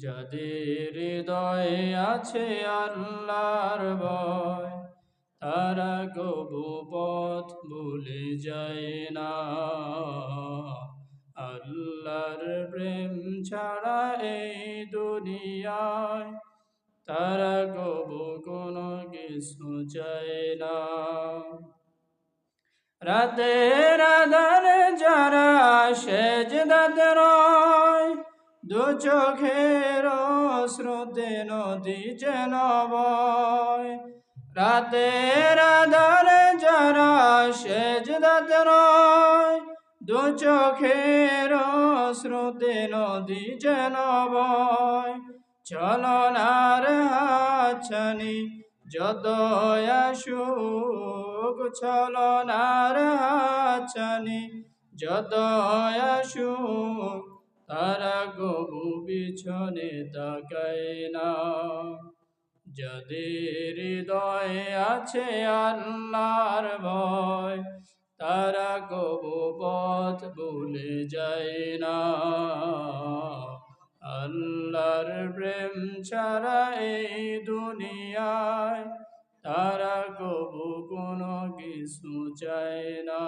যাদের হৃদয়ে আছে আল্লাহর ভয়, তারা কবু পথ ভুলে যায় না। আল্লাহর প্রেম ছাড়া এই দুনিয়ায় তারা কবু কোনো কিছু চায় না। রাতের আঁধারে যারা সেজদাতে রয়, দু চোখের স্রোতে নদী যেন বয়। রাতের আঁধারে যারা সেজদাতে রয়, দু চোখের স্রোতে নদী যেন বয়। চলনার হাতছানি যত আসুক, চলনার হাতছানি যত আসুক, তারা কবু পিছনে তাকায় না। যাদের হৃদয়ে আছে আল্লাহর ভয়, তারা কবু পথ ভুলে যায় না। আল্লাহর প্রেম ছাড়া এই দুনিয়ায় তারা কবু কোনো কিছু চায় না।